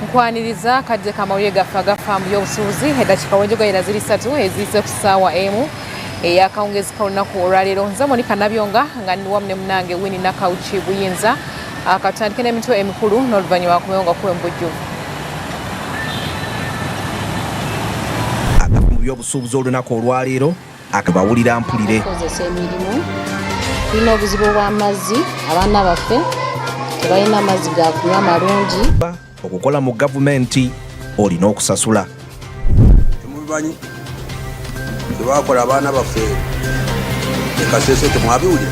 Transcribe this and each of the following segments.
Nkwaniriza kadde kamawulire gaffe agafa mu by'obusuubuzi eddakiika wenjogaira ziri 3 eziyise ku ssaawa emu ey'akawungezi k'olunaku olwaleero. Nze Monica Nabyonga nga ndi wamu ne munnange Winnie Nakawuki Buyinza. Katutandike n'emitwe emikulu n'oluvannyuma akomewo kuwe mu bujjuvu. Agafa mu by'obusuubuzi olunaku olwaleero akabawulira mpulire. Tukozesa emirimu, tulina obuzibu bw'amazzi, abaana baffe tebalina amazzi ga kunywa malungi. Okukola mu gavumenti olina okusasula. Temubimanyi tebakola abaana baffe ekasese temwabiwulira.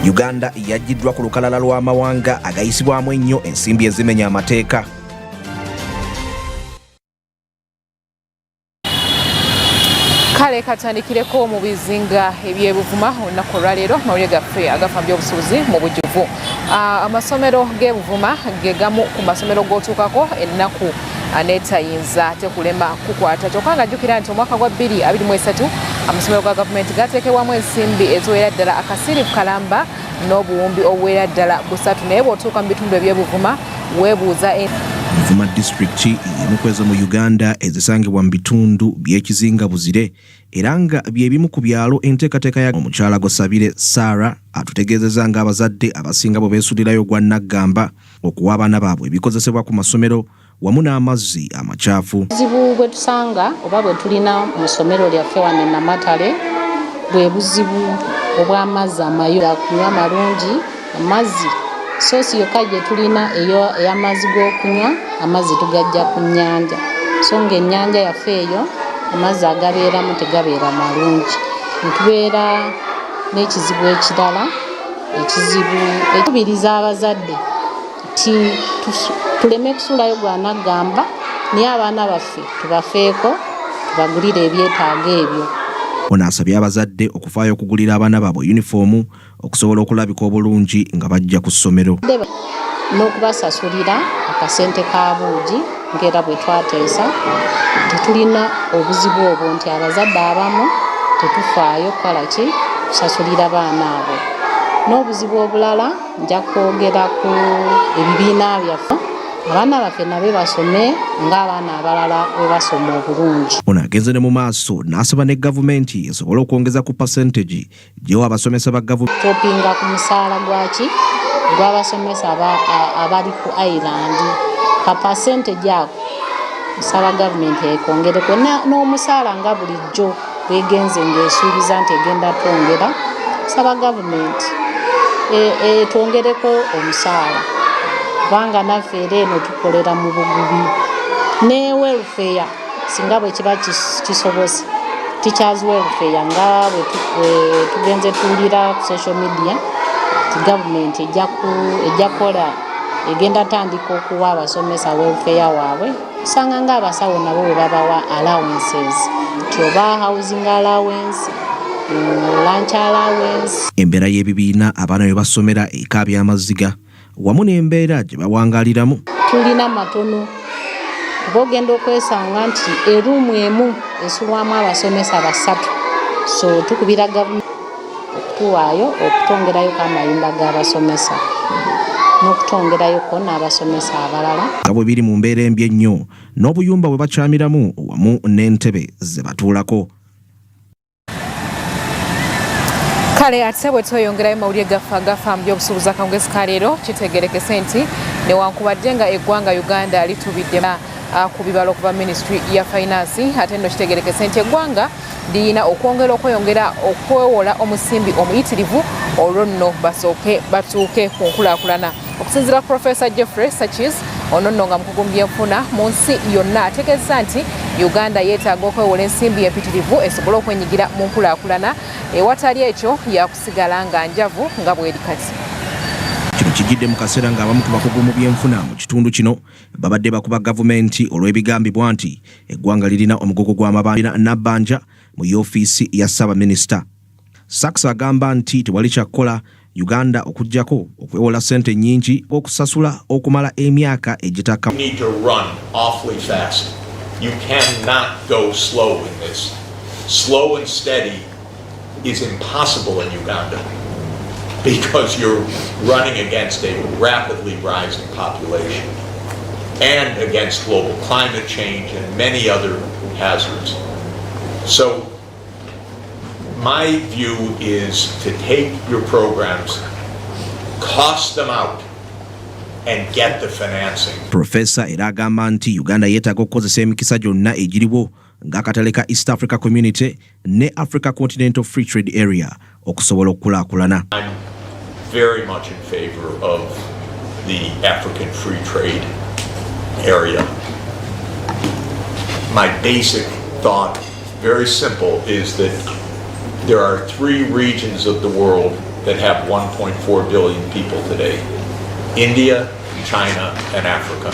Uganda yaggiddwa ku lukalala lw'amawanga agayisibwamu ennyo ensimbi ezimenya amateeka. Kale katandikireko mu bizinga eby'ebuvuma olunaku olwaleero mawulire gaffe agafa mu by'obusuubuzi mu bujjuvu. Amasomero g'ebuvuma ge gamu ku masomero g'otuukako ennaku neetayinza tekulema kukwata kyokka nga jjukira nti omwaka gwa 2023 amasomero ga gavumenti gateekebwamu ensimbi eziwera ddala akasirifu kalamba n'obuwumbi obuwera ddala 3 naye bw'otuuka mu bitundu eby'ebuvuma weebuuza Buvuma district y'emu kweza mu Uganda ezisangibwa mu bitundu by'ekizinga buzire era nga by'ebimu ku byalo enteekateeka ya omukyala Gosabire Sarah atutegeezezza nga abazadde abasinga bwe beesuulirayo gwa naggamba okuwa abaana baabwe ebikozesebwa ku masomero wamu n'amazzi amacaafu. Buzibu bwe tusanga oba bwe tulina mu ssomero lyaffe wano e Namatale bwe buzibu obw'amazzi amayonjo kunywa malungi. Amazzi soosi yokka gye tulina ey'amazzi g'okunywa, amazzi tugajja ku nnyanja, so ng'ennyanja yaffe eyo amazzi agabeeramu tegabeera malungi. Ne tubeera n'ekizibu ekirala, ekizibu ekubiriza abazadde nti tuleme kusuulayo gwa naggamba naye abaana baffe tubafeeko tubagulire ebyetaago ebyo. Ono asabye abazadde okufaayo okugulira abaana baabwe yunifoomu okusobola okulabika obulungi nga bajja ku ssomero. N'okubasasulira akasente ka buugi ng'era bwe twateesa. Tetulina obuzibu obwo nti abazadde abamu tetufaayo kukola ki kusasulira baana abo. N'obuzibu obulala nja kwogera ku ebibiina byaffe abaana baffe nabo basome ng'abaana abalala bwe basoma obulungi. Ono agenze ne mu maaso n'asaba ne gavumenti esobole okwongeza ku percentage gy'ewa abasomesa ba gavumenti. Topinga ku musaala gw'abasomesa abali ku island ka percentage ako nsaba gavumenti ekongereko n'omusaala nga bulijjo bwegenze ng'esuubiza nti egenda twongera. Nsaba gavumenti twongereko omusaala kubanga naffe era eno tukolera mu bugubi. Ne welfare singa bwe kiba kisobose teachers welfare nga bwe tugenze tuwulira ku social media ti gavumenti ejja kukola egenda tandika okuwa abasomesa welfare waabwe. Usanga ng'abasawo nabo bwe babawa allowances nti oba housing allowance, lunch allowance. Embeera y'ebibiina abaana bwe basomera eka by'amaziga wamu n'embeera gye bawangaliramu tulina matono kuba ogenda okwesanga nti eruumu emu esulwamu abasomesa 3. So tukubira gavumenti okutuwaayo okutwongerayoko amayumba g'abasomesa n'okutwongerayoko n'abasomesa abalala nga bwe biri mu mbeera embi ennyo n'obuyumba bwe bakyamiramu wamu n'entebe ze batuulako. Kale ate bwe tweyongerayo mawulire gaffe agafa mu by'obusuubuzi akawungezi ka leero kitegerekese nti newankubadde nga eggwanga Uganda litubidde ku bibalo okuva Ministry ya Finance ate nno kitegerekese nti eggwanga liyina okwongera okwewola omusimbi omuyitirivu olwo nno basooke batuuke ku nkulaakulana. Okusinziira Professor Jeffrey Sachs ono nno nga mukugu mu byenfuna mu nsi yonna ategeeza nti Uganda yeetaaga okwewola ensimbi empitirivu esobole okwenyigira mu nkulaakulana ewatali ekyo yakusigala nga njavu nga bw'eri kati. Kino kijjidde mu kaseera ng'abamu ku bakugu mu byenfuna mu kitundu kino babadde bakuba gavumenti olw'ebigambibwa nti eggwanga lirina omugogo gw'amabanja nabbanja mu yoofiisi ya Ssaabaminisita. Sachs agamba nti tewali kyakukola Uganda okujjako okwewola ssente nnyingi okusasula okumala emyaka egitaka. You need to run awfully fast. You cannot go slow in this. Slow and steady is impossible in Uganda because you're running against a rapidly rising population. and against global climate change and many other hazards. So my view is to take your programs, cost them out, and get the financing. Professor era agamba nti Uganda yeetaaga okukozesa emikisa gyonna egiriwo ng'akatale ka East Africa Community ne Africa Continental Free Trade Area okusobola okukulaakulana. I'm very much in favor of the African Free Trade Area. My basic thought, very simple, is that there are 3 regions of the world that have 1.4 billion people today: India, China, and Africa.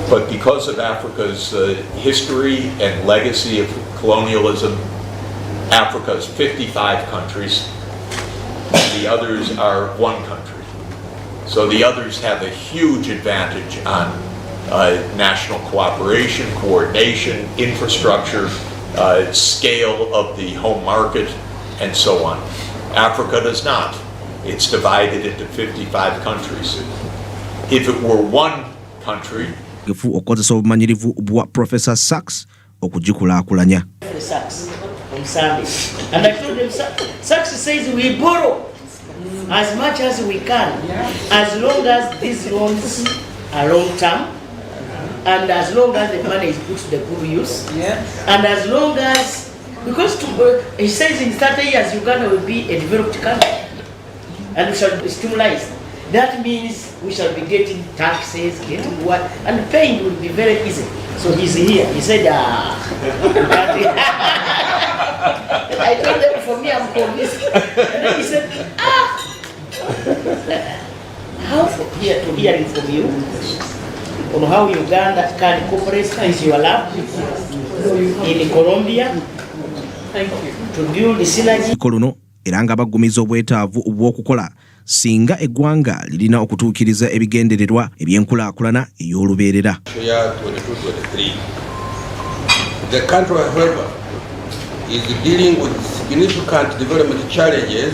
But because of Africa's history and legacy of colonialism, Africa is 55 countries, and the others are 1 country. So the others have a huge advantage on national cooperation, coordination, infrastructure, scale of the home market, and so on. Africa does not. It's divided into 55 countries. If it were 1 country, okozesa obumanyirivu bwa Professor Sachs okugikulaakulanya. And I told them, Sachs says we borrow as much as we can, as long as these loans are long term, and as long as the money is put to the good use, and as long as, because he says in 30 years Uganda will be a developed country, and we shall be stimulated. That means we shall be getting taxes, getting what, and paying will be very easy. So he's here. He said, I told them, for me, I'm convinced. And then he said, how here to hearing from you on how Uganda can cooperate with your lab in Colombia. Thank you. To build the synergy. Koluno eranga bagumiza obwetaavu obw'okukola singa eggwanga lirina okutuukiriza ebigendererwa ebyenkulaakulana ey'olubeerera. The country, however, is dealing with significant development challenges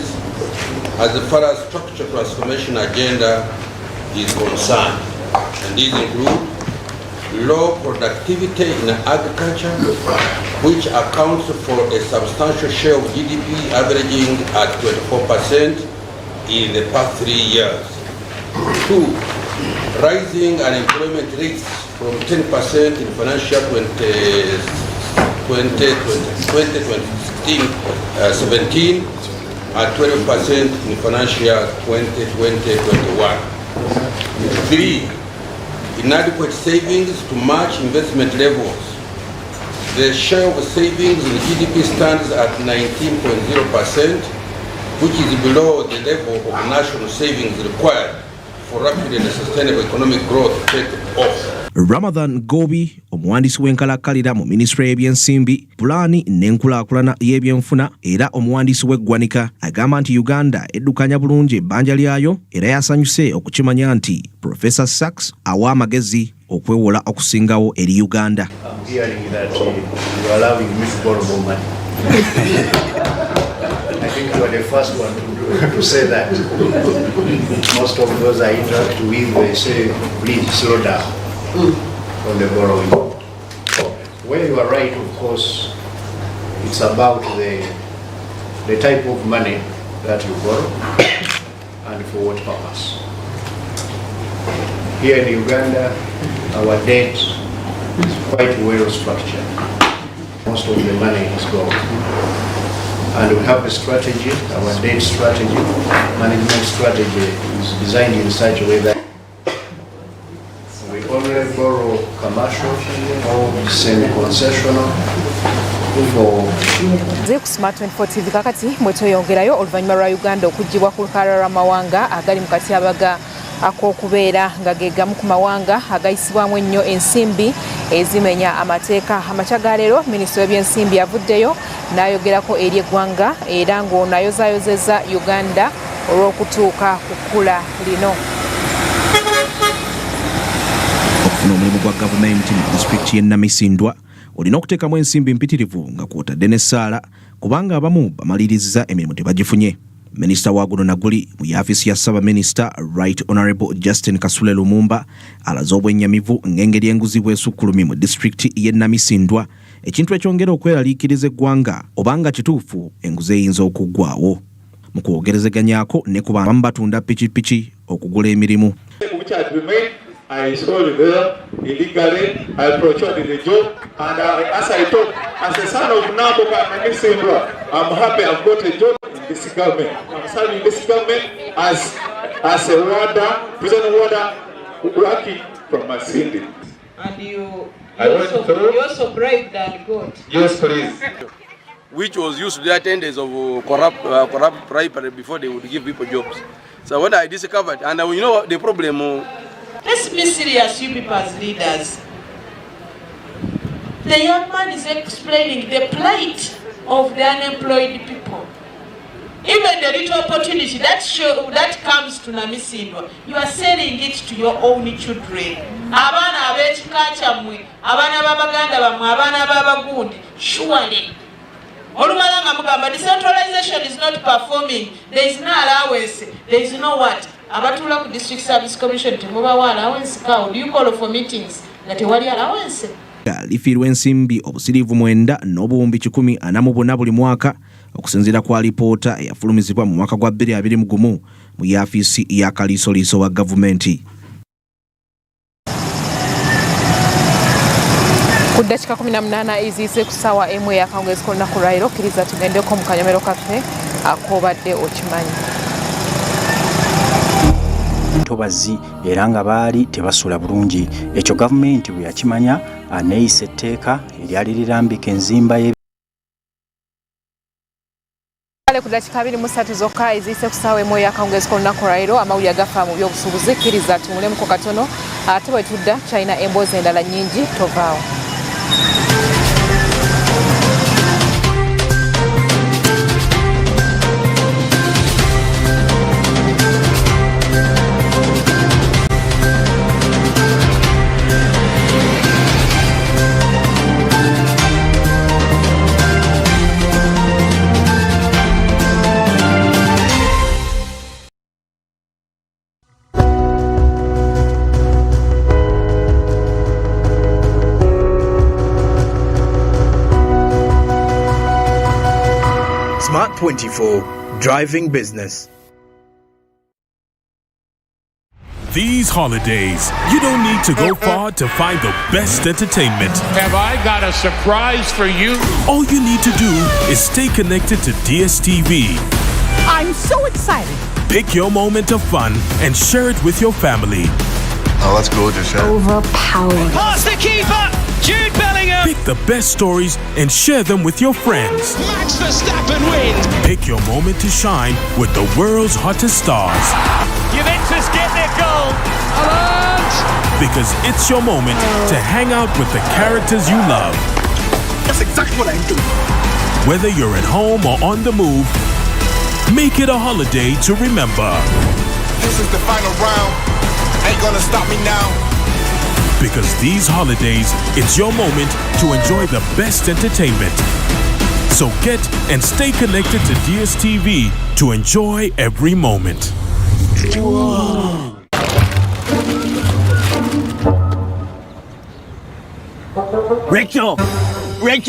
as far as structural transformation agenda is concerned. And these include low productivity in agriculture, which accounts for a substantial share of GDP, averaging at 24% in the past 3 years. 2, rising unemployment rates from 10% in financial 2016-17 at 12% in financial 2020-21. 3, inadequate savings to match investment levels. The share of savings in GDP stands at 19.0%, which is below the level of national savings required for rapid and sustainable economic growth to take off. Ramadhan Gobi, omuwandiisi w'enkalakkalira mu Ministry y'ebyensimbi, pulaani n'enkulaakulana y'ebyenfuna era omuwandiisi w'eggwanika, agamba nti Uganda eddukanya bulungi ebbanja lyayo era yasanyuse okukimanya nti Professor Sachs awa amagezi okwewola okusingawo eri Uganda. I'm hearing that you are allowing me to borrow more money. I think you are the first one to say that. Most of those I interact with, they say, please slow down on the borrowing. Where you are right, of course, it's about the type of money that you borrow and for what purpose. Here in Uganda, our debt is quite well structured. Most of the money is gone. And we have a strategy, our debt strategy, management strategy is designed in such a way that we only borrow commercial or semi-concessional for ku Smart 24 TV kakati mwetoyongerayo oluvannyuma lwa Uganda okuggyibwa ku lukalala lw'amawanga agali mu katyabaga ak'okubeera nga ge gamu ku mawanga agayisibwamu ennyo ensimbi ezimenya amateeka. Amakya ga leero Minisitule w'ebyensimbi avuddeyo n'ayogerako eri eggwanga era ng'ono ayozaayozezza Uganda olw'okutuuka ku kkula lino. Okufuna omulimu gwa gavumenti mu disitulikiti y'e Namisindwa olina okuteekamu ensimbi mpitirivu nga kw'otadde n'essaala kubanga abamu bamaliriza emirimu tebagifunye. Minisita wa guno naguli mu yafisi ya Ssaabaminisita Right Honorable Justin Kasule Lumumba alaze obwennyamivu ng'engeri enguzi bw'esukkulumi mu disitulikiti y'e Namisindwa ekintu ekyongera okweraliikiriza eggwanga obanga kituufu enguzi eyinza okuggwaawo. Mu kwogerezeganyako ne ku bamu batunda pikipiki okugula emirimu. I sold there illegally, I procured the job, and as I talk, as a son of Naboka and Namisindwa, I'm happy I've got a job in this government. I'm serving this government as a warder, prison warder, working from Masindi. And you also bribed and got. Yes, please. Which was used to the attendance of corrupt bribery before they would give people jobs. So when I discovered, and you know the problem. Let's be serious, you people as leaders. The young man is explaining the plight of the unemployed people. Even the little opportunity that comes to Namisindwa, you are selling it to your own children. Abana abechikachamwe, abana babaganda bamwe, abana babagundi, surely. Olumalanga mugamba, decentralization is not performing. There is no allowance. There is no what? Abatula ku District Service Commission temubawa allowance. How do you call for meetings that wali allowance? Lifiirwa ensimbi obusiriivu 9 n'obuwumbi 140 buli mwaka okusinziira kwa alipoota eyafulumizibwa mu mwaka gwa 2021 mu yafisi ya kaliisoliiso wa gavumenti. Ku ddakiika 18 eziise ku ssaawa emu ey'akawungeezi k'olunaku lwaleero kkiriza tugendeko mu kanyomero kaffe ak'obadde okimanyi. Ntobazi era nga baali tebasula bulungi. Ekyo gavumenti bwe yakimanya aneeyisa etteeka eryali lirambika enzimba ye. Ku ddakiika 23 zokka eziise ku ssaawa emu ey'akawungeezi k'olunaku lwaleero amawulire agafa mu by'obusuubuzi kkiriza tumulemu katono ate bwe tudda China emboozi endala nnyingi tovaawo. Smart 24, driving business. These holidays, you don't need to go far to find the best entertainment. Have I got a surprise for you? All you need to do is stay connected to DSTV. I'm so excited. Pick your moment of fun and share it with your family. Oh, that's gorgeous, yeah. Overpowering. Pass the keeper! Jude Bellingham! Pick the best stories and share them with your friends. Max Verstappen wins! Pick your moment to shine with the world's hottest stars. Juventus get their goal! Alert! Because it's your moment to hang out with the characters you love. That's exactly what I do. Whether you're at home or on the move, make it a holiday to remember. This is the final round. Ain't gonna stop me now. Because these holidays, it's your moment to enjoy the best entertainment. So get and stay connected to DSTV to enjoy every moment. Whoa. Rachel! Rich!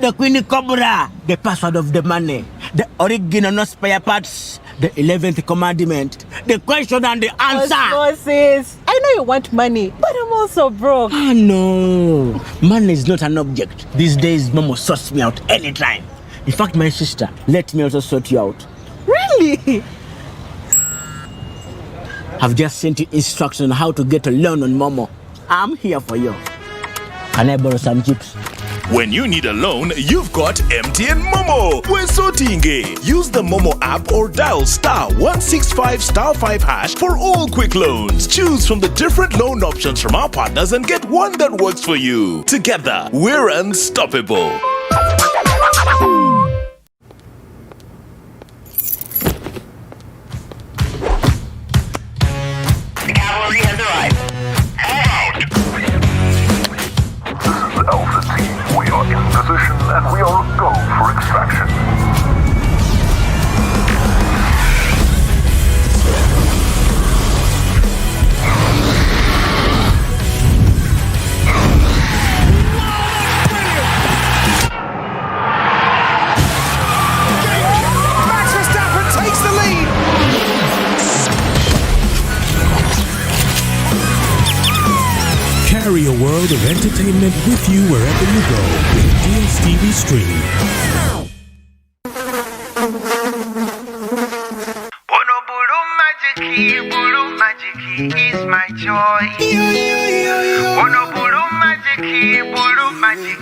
The Queen Cobra, the password of the money, the original no spare parts, the 11th commandment, the question and the answer. Osmosis. I know you want money, but I'm also broke. Ah, no. Money is not an object. These days, Momo sorts me out anytime. In fact, my sister, let me also sort you out. Really? I've just sent you instructions on how to get a loan on Momo. I'm here for you. Can I borrow some chips? When you need a loan, you've got MTN Momo. We're sortinge. Use the Momo app or dial *165*5# for all quick loans. Choose from the different loan options from our partners and get one that works for you. Together, we're unstoppable. The cavalry has arrived. Alpha team, we are in position and we are go for extraction. world of entertainment with you wherever you go with DSTV Stream. Blue magic is my choice. Blue magic,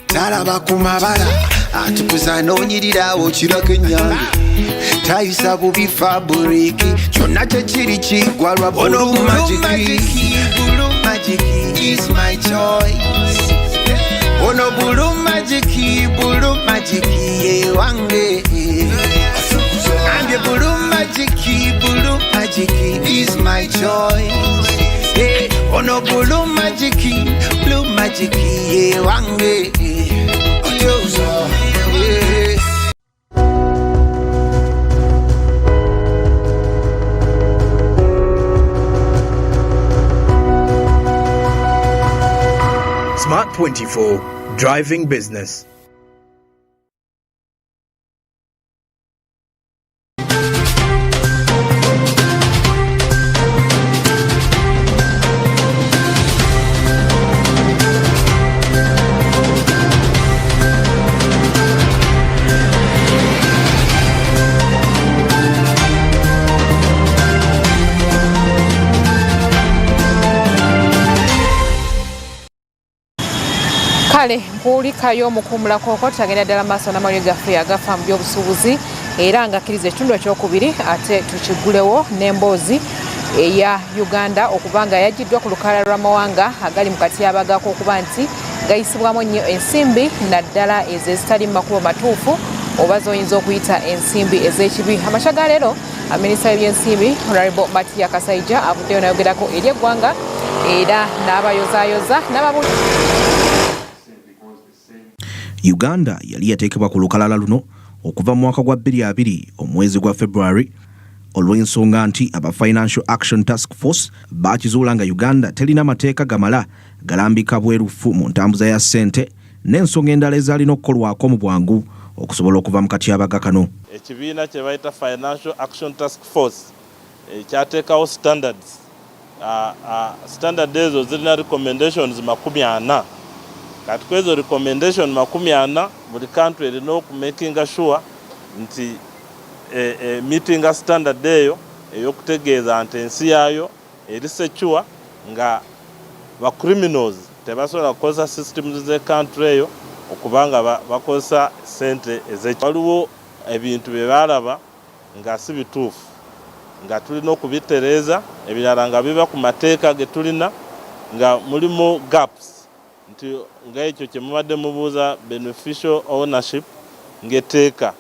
Talaba kumabala atukuza nonyirirawo kirako enyange tayisa bubi faburiki kyonna kyekiri kigwa lwa blue magic is my choice. Ono blue magic ye wange ambye blue magic is my choice. Hey, ono blue magic ye wange ojozo. Smart 24, driving business. Kale mpulikayo mukumula koko tagenda ddala maaso n'amalyo gaffe agafa mu by'obusuubuzi era nga akkiriza ekitundu ekyokubiri ate tukigulewo n'emboozi eya Uganda okubanga yagiddwa ku lukalala lw'amawanga agali mu katyabaga k'okuba nti gayisibwamu nnyo ensimbi naddala ezo ezitali mu makubo matuufu oba zoyinza okuyita ensimbi ez'ekibi. Amakya ga leero minisita w'ebyensimbi Honorable Matiya Kasaija avuddeyo nayogerako eri eggwanga era n'abayozaayoza n'ababuli. Uganda yali yateekebwa ku lukalala luno okuva mu mwaka gwa 2020 omwezi gwa February olw'ensonga nti aba Financial Action Task Force bakizuula nga Uganda telina mateeka gamala galambika bwerufu mu ntambuza ya ssente n'ensonga endala ezalina okukolwako mu bwangu okusobola okuva mu katyabaga kano. Ekibiina kye bayita Financial Action Task Force kyateekawo standards. Standard ezo zirina recommendations 40. Kati kwezo recommendation 40 buli country erina okumakinga sure nti meeting standard eyo eyokutegeeza nti ensi yaayo eri secure nga ba criminals tebasobola kukozesa systems ze country eyo okubanga bakozesa sente ez'ekyo. Waliwo ebintu bye balaba nga si bituufu nga tulina okubitereeza ebirala nga biba ku mateeka ge tulina nga mulimu gaps nti nga ekyo kye mubadde mubuuza beneficial ownership ng'etteeka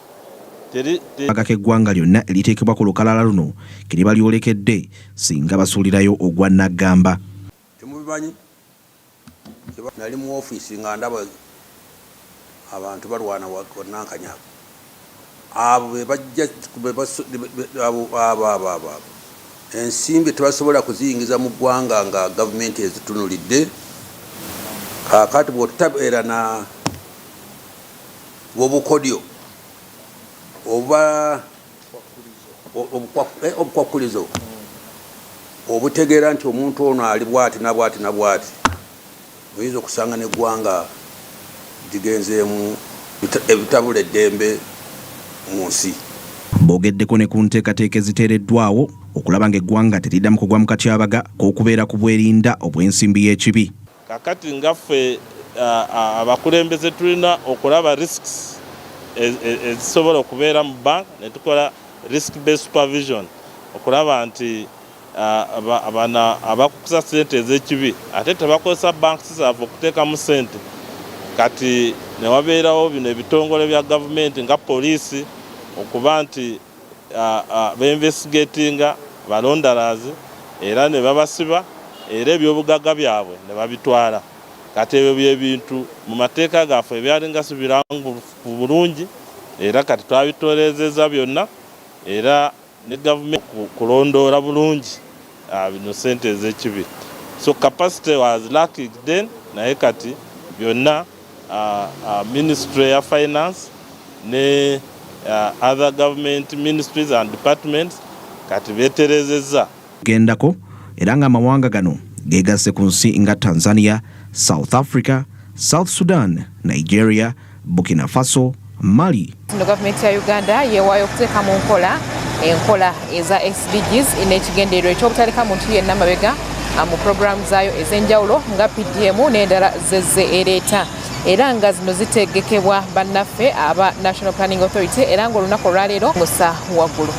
eggwanga lyonna eriteekebwa ku lukalala luno kiriba lyolekedde singa basuulirayo ogwa Naggamba. Temubimanyi nali mu ofiisi nga ndaba abantu balwana wanankanya abo bebajja ensimbi tebasobola kuziyingiza mu ggwanga nga gavumenti ezitunulidde. Kakati bw'otabeera na obukodyo oba obukwakulizo obutegeera nti omuntu ono ali bwati na bwati na bwati oyinza okusanga n'eggwanga ligenzeemu ebitabula eddembe mu nsi. Boogeddeko ne ku nteekateeka eziteereddwawo okulaba ng'eggwanga teriddamu kugwa mu katyabaga k'okubeera ku bwerinda obw'ensimbi y'ekibi. Kakati ngaffe abakulembeze tulina okulaba risks ezisobola okubeera mu bank ne tukola risk based supervision okulaba nti abakukusa sente ez'ekibi ate tebakozesa banks zaabwe okuteekamu sente. Kati ne wabeerawo bino ebitongole bya gavumenti nga poliisi okuba nti beinvestigatinga balondalazi era ne babasiba era ebyobugagga byabwe ne babitwala. Kati ebyo byebintu mu mateeka gaffe ebyalinga si birangu bulungi era kati twabitoleezeza byonna era ne gavumenti kulondoola bulungi bino sente ez'ekibi. So capacity was lacking then naye kati byonna Ministry of Finance ne other government ministries and departments kati beterezezza gendako era nga amawanga gano gegasse ku nsi nga Tanzania, South Africa, South Sudan, Nigeria, Burkina Faso, Mali. Gavumenti ya Uganda yeewaayo okuteeka mu enkola eza SDGs n'ekigendererwa ekyobutaleka muntu yenna mabega mu programu zaayo ez'enjawulo nga PDM n'endala zezze ereeta. Era nga zino zitegekebwa bannaffe aba National Planning Authority era ng'olunaku olwaleero musa waggulu.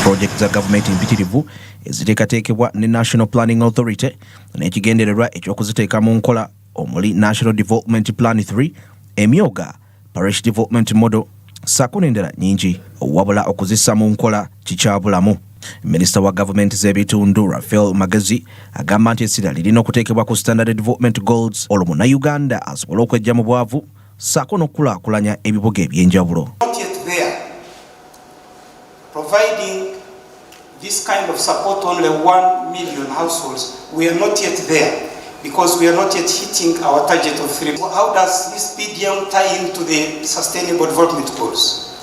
Project za gavumenti mpitirivu eziteekateekebwa ne National Planning Authority n'ekigendererwa eky'okuziteeka mu nkola omuli National Development Plan 3, emyoga, Parish Development Model, ssaako n'endala nnyingi, wabula okuzissa mu nkola kikyabulamu. Minisita wa gavumenti z'ebitundu Raphael Magezi agamba nti essira lirina okuteekebwa ku Standard Development Goals olwo Munnayuganda asobole okwejja mu bwavu ssaako n'okukulaakulanya ebibuga eby'enjawulo. Providing this kind of support only 1 million households, we are not yet there because we are not yet hitting our target of 3. How does this PDM tie into the Sustainable Development Goals?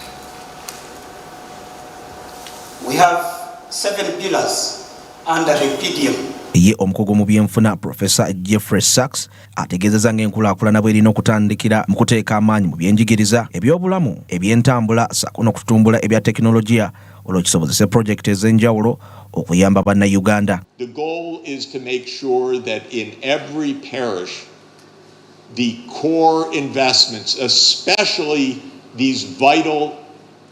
We have 7 pillars under the PDM. Ye omukugu mu byenfuna Professor Jeffrey Sachs ategeezezza ng'enkulaakulana bw'erina okutandikira mu kuteeka amaanyi mu byenjigiriza, ebyobulamu, ebyentambula ssaako n'okutumbula ebya tekinologiya olw'okisobozese projekiti ez'enjawulo okuyamba bannayuganda. The goal is to make sure that in every parish the core investments, especially these vital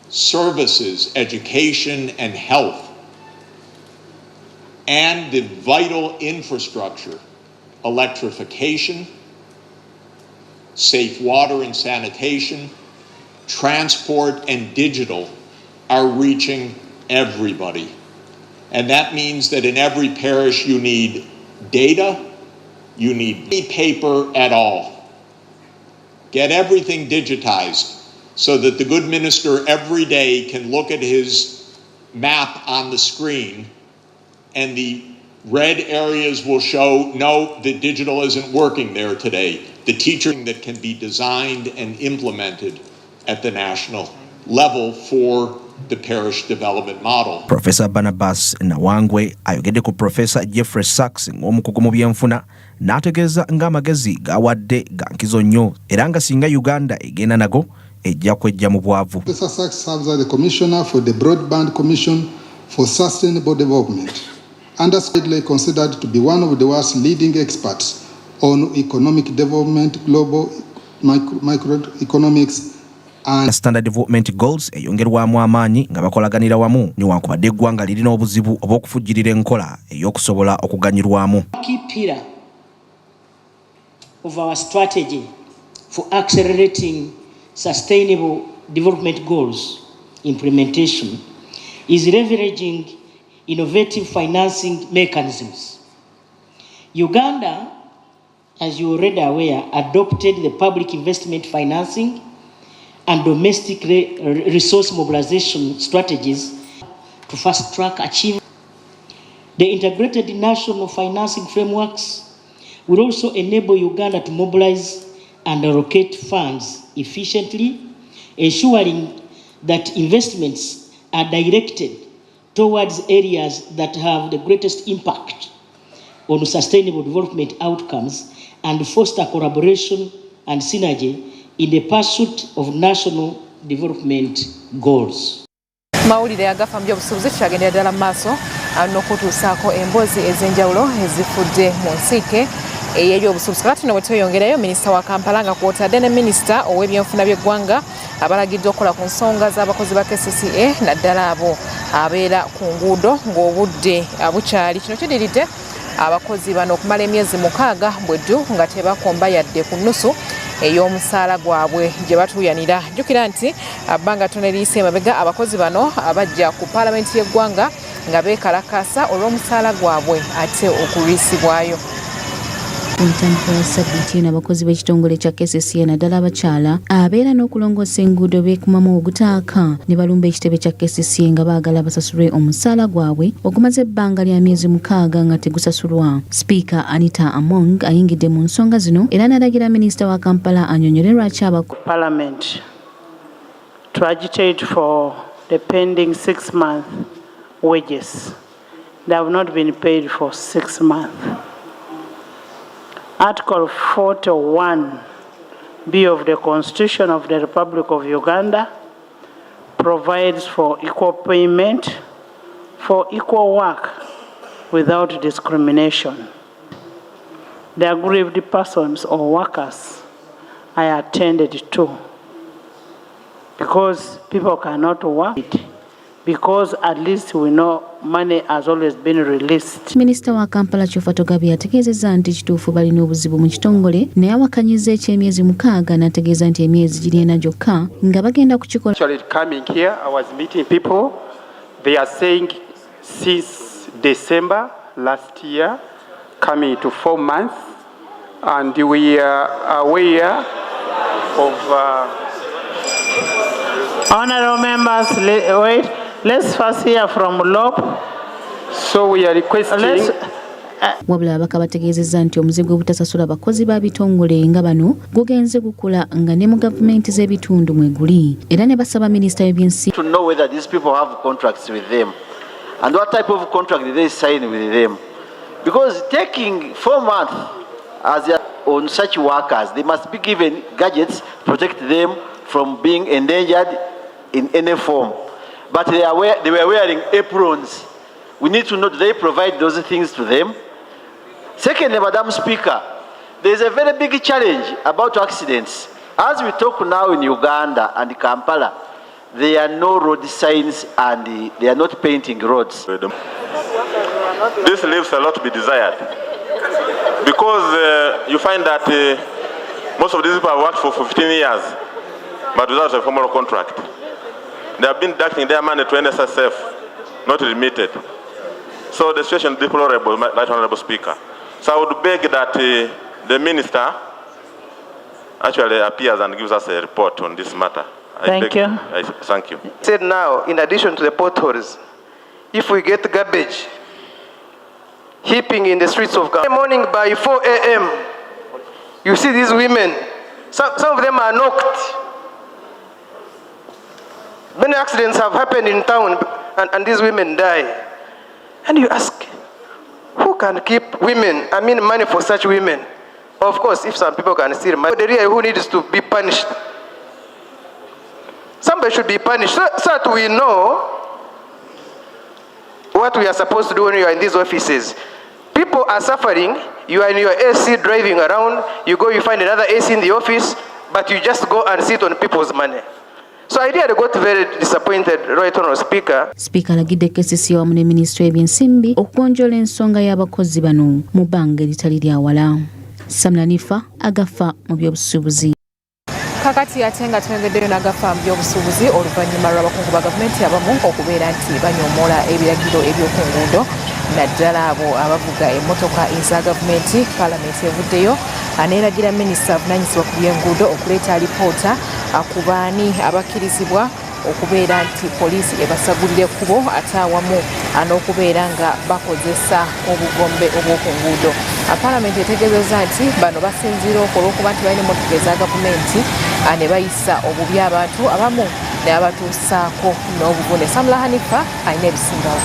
services, education and health, and the vital infrastructure, electrification, safe water and sanitation, transport and digital, are reaching everybody. And that means that in every parish you need data, you need any paper at all. Get everything digitized so that the good minister every day can look at his map on the screen and the red areas will show, no, the digital isn't working there today. The teaching that can be designed and implemented at the national level for the parish development model. Professor Barnabas Nawangwe ayogedde ku Professor Jeffrey Sachs ng'omukugu mu byenfuna n'ategeeza ng'amagezi gawadde ga nkizo nnyo era nga singa Uganda egenda nago ejja kwejja mu bwavu. Professor Sachs serves as the Commissioner for the Broadband Commission for Sustainable Development, understandably considered to be one of the world's leading experts on economic development, global microeconomics, and Standard Development Goals eyongerwamu amaanyi nga bakolaganira wamu newankubadde eggwanga lirina obuzibu obw'okufujjirira enkola ey'okusobola okuganyirwamu. Key pillar of our strategy for accelerating sustainable development goals implementation is leveraging innovative financing mechanisms. Uganda, as you already aware, adopted the public investment financing and domestic resource mobilization strategies to fast-track achievement. The integrated national financing frameworks will also enable Uganda to mobilize and allocate funds efficiently, ensuring that investments are directed towards areas that have the greatest impact on sustainable development outcomes and foster collaboration and synergy in the pursuit of national development goals. Mawulire Agafa Mu By'Obusuubuzi kyagendera ddala mu maaso n'okutuusaako emboozi ez'enjawulo ezifudde mu nsiike ey'ebyobusuubuzi. Kati no bwe tweyongerayo, minisita wa Kampala nga kw'otadde ne minisita ow'ebyenfuna by'eggwanga abalagiddwa okukola ku nsonga z'abakozi ba KCCA naddala abo abeera ku nguudo ng'obudde bukyali. Kino kidiridde abakozi bano okumala emyezi 6 bweddu nga tebakomba yadde ku nnusu ey'omusaala gwabwe gye batuuyanira. Jjukira nti bbanga ttono eriyise emabega abakozi bano abajja ku paalamenti y'eggwanga nga beekalakaasa olw'omusaala gwabwe ate okulwisibwayo. Entambula sabbiiti eno abakozi b'ekitongole kya KCCA naddala abakyala abeera n'okulongoosa enguudo beekumamu ogutaaka ne balumba ekitebe kya KCCA nga baagala basasulwe omusaala gwabwe okumaze ebbanga lya myezi 6 nga tegusasulwa. Sipiika Anita Among ayingidde mu nsonga zino era n'alagira minisita wa Kampala annyonnyole lwaki Parliament to agitate for the pending 6-month wages. They have not been paid for 6 months. Article 41B of the Constitution of the Republic of Uganda provides for equal payment for equal work without discrimination. The aggrieved persons or workers are attended to because people cannot work, because at least we know money has always been released. Minisita wa Kampala Kyufa Togabi ategeezezza nti kituufu balina obuzibu mu kitongole naye awakanyiza eky'emyezi 6 n'ategeeza nti emyezi giri ena gyokka nga bagenda kukikola. Actually coming here, I was meeting people. They are saying since December last year, coming to 4 months, and we are aware of... Honorable members, wait. Let's first hear from Lop. So we are requesting... Wabula abaka bategeezezza nti omuzigo obutasasula bakozi ba bitongole nga bano gugenze gukula nga ne mu gavumenti z'ebitundu mwe guli. Era ne basaba minisita w'ebyensi to know whether these people have contracts with them and what type of contract did they sign with them. Because taking 4 months as on such workers, they must be given gadgets to protect them from being endangered in any form. But they were wearing aprons. We need to know, do they provide those things to them? Secondly, Madam Speaker, there is a very big challenge about accidents. As we talk now in Uganda and Kampala, there are no road signs and they are not painting roads. This leaves a lot to be desired. Because you find that most of these people have worked for 15 years, but without a formal contract. They have been deducting their money to NSSF, not remitted. So the situation is deplorable, Right Honourable Speaker. So I would beg that the Minister actually appears and gives us a report on this matter. Thank you. Thank you. Said now, in addition to the potholes, if we get garbage heaping in the streets of Ghana, morning by 4 a.m., you see these women, some of them are knocked. Many accidents have happened in town and these women die. And you ask, who can keep women, money for such women? Of course, if some people can steal money, who needs to be punished? Somebody should be punished so that we know what we are supposed to do when you are in these offices. People are suffering. You are in your AC driving around. You go, you find another AC in the office, but you just go and sit on people's money. So I really got very disappointed, Right Honourable Speaker. Speaker alagidde KCC wamu ne Minisitule y'ebyensimbi okugonjoola ensonga y'abakozi bano mu bbanga eritali lya wala. Samlanifa, Agafa mu by'obusuubuzi. Kakati ate nga twengeddeyo n'Agafa mu by'obusuubuzi oluvannyuma lw'abakungu ba gavumenti abamu okubeera nti banyoomola ebiragiro eby'oku nguudo naddala abo abavuga emmotoka eza gavumenti. Paalamenti evuddeyo aneeragira minisita avunaanyizibwa ku by'enguudo okuleeta alipoota ku baani abakkirizibwa okubeera nti poliisi ebasagulira ekkubo ate awamu n'okubeera nga bakozesa obugombe obw'oku nguudo. Paalamenti etegeezezza nti bano basinziira olw'okuba nti balina emmotoka eza gavumenti ne bayisa obubi abantu abamu ne babatuusaako n'obuvune. Samla Hanifa alina ebisingawo.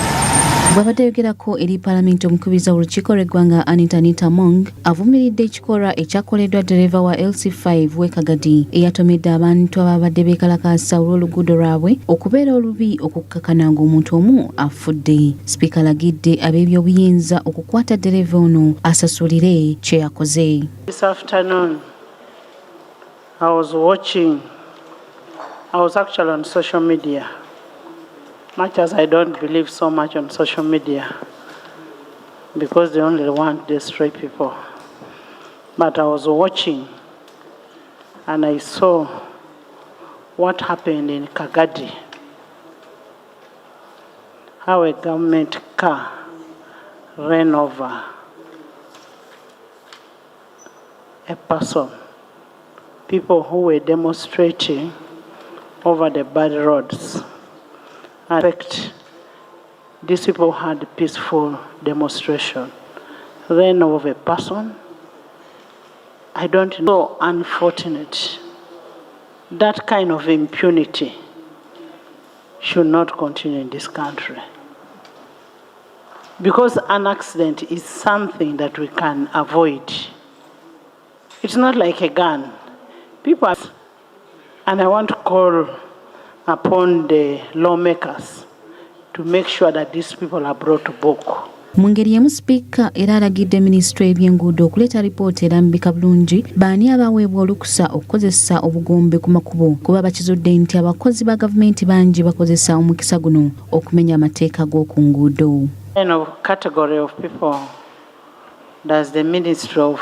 Bw'abadde ayogerako eri Paalamenti omukubiriza w'olukiiko lw'eggwanga Anita Mong avumiridde ekikolwa ekyakoleddwa ddereeva wa LC5 w'e Kagadi eyatomedde abantu ababadde beekalakaasa olw'oluguudo lwabwe okubeera olubi okukkakana ng'omuntu omu afudde. Sipiika alagidde ab'ebyobuyinza okukwata ddereeva ono asasulire kye yakoze. This afternoon I was actually on social media. Much as I don't believe so much on social media because they only want to destroy people. But I was watching and I saw what happened in Kagadi. How a government car ran over a person, people who were demonstrating over the bad roads. In fact, these people had a peaceful demonstration. Then of a person, I don't know, unfortunate. That kind of impunity should not continue in this country. Because an accident is something that we can avoid. It's not like a gun. People, and I want to call upon the lawmakers to make sure that these people are brought to book. Mu ngeri emu Sipiika era alagidde Minisitule y'Ebyenguudo okuleeta alipoota erambika bulungi baani abaweebwa olukusa okukozesa obugombe ku makubo kuba bakizudde nti abakozi ba gavumenti bangi bakozesa omukisa guno okumenya amateeka g'oku nguudo. Category of people does the Ministry of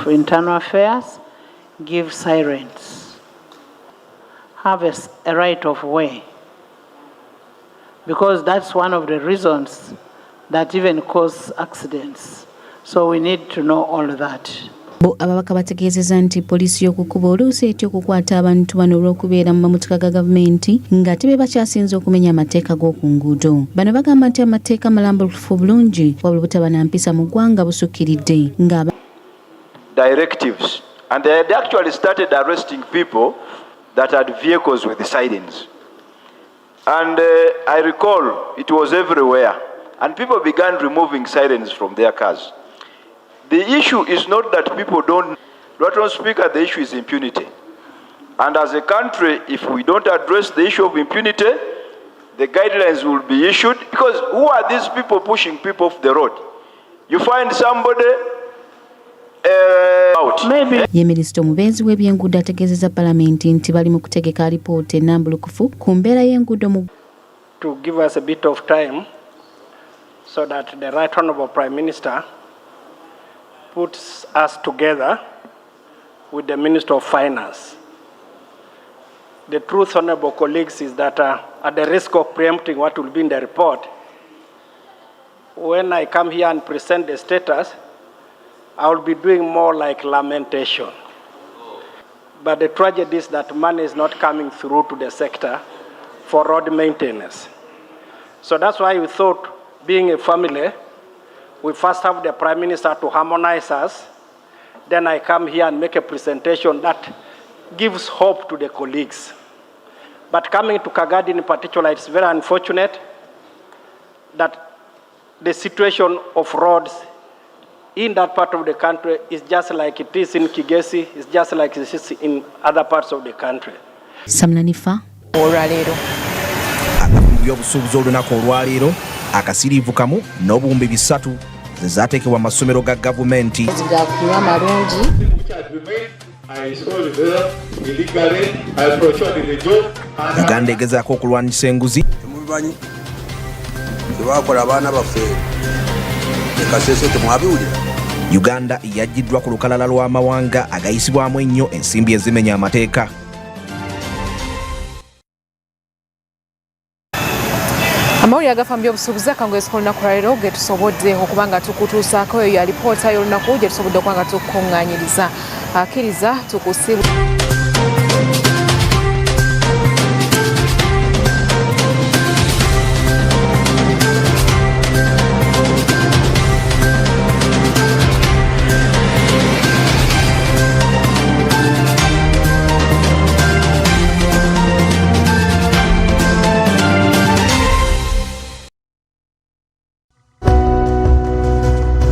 Internal Affairs give sirens, have a right of way, because that's one of the reasons that even cause accidents. So we need to know all that. Bo ababaka bategeezezza nti poliisi y'okukuba oluusi etya okukwata abantu bano olw'okubeera mu mamotoka ga gavumenti nga tebe bakyasinze okumenya amateeka g'oku nguudo. Bano bagamba nti amateeka malambulukufu bulungi wabula butaba na mpisa mu ggwanga busukkiridde nga directives, and they had actually started arresting people that had vehicles with sirens. And I recall it was everywhere, and people began removing sirens from their cars. The issue is not that people don't. Lord Speaker, the issue is impunity. And as a country, if we don't address the issue of impunity, the guidelines will be issued. Because who are these people pushing people off the road? You find somebody out. Maybe. Ye Minisita omubeezi w'ebyenguudo ategeezezza Palamenti nti bali mu kutegeka alipoota ennambulukufu ku mbeera y'enguudo mu. To give us a bit of time so that the Right Honourable Prime Minister puts us together with the Minister of Finance. The truth, honourable colleagues, is that at the risk of preempting what will be in the report, when I come here and present the status, I will be doing more like lamentation. But the tragedy is that money is not coming through to the sector for road maintenance. So that's why we thought, being a family, we first have the Prime Minister to harmonize us. Then I come here and make a presentation that gives hope to the colleagues. But coming to Kagadi in particular, it's very unfortunate that the situation of roads in that part of the country is just like it is in Kigesi, it's just like it is in other parts of the country. Samlanifa. Olwaleero. Agafa mu by'obusuubuzi olunaku olwaleero akasiriivu kamu n'obuwumbi 3 ze zaateekebwa mu masomero ga gavumenti. Gakunywa amalungi. Uganda egezaako okulwanyisa enguzi. Mubimanyi tebakola abaana baffe ekasese temwabiwulira. Uganda yaggiddwa ku lukalala lw'amawanga agayisibwamu ennyo ensimbi ezimenya amateeka. Amawulire agafa mu by'obusuubuzi akangwezi k'olunaku lwaleero ge tusobodde okuba nga tukutuusaako eyo ya lipoota y'olunaku gye tusobodde okuba nga tukuŋŋaanyiriza. Akkiriza tukusibu.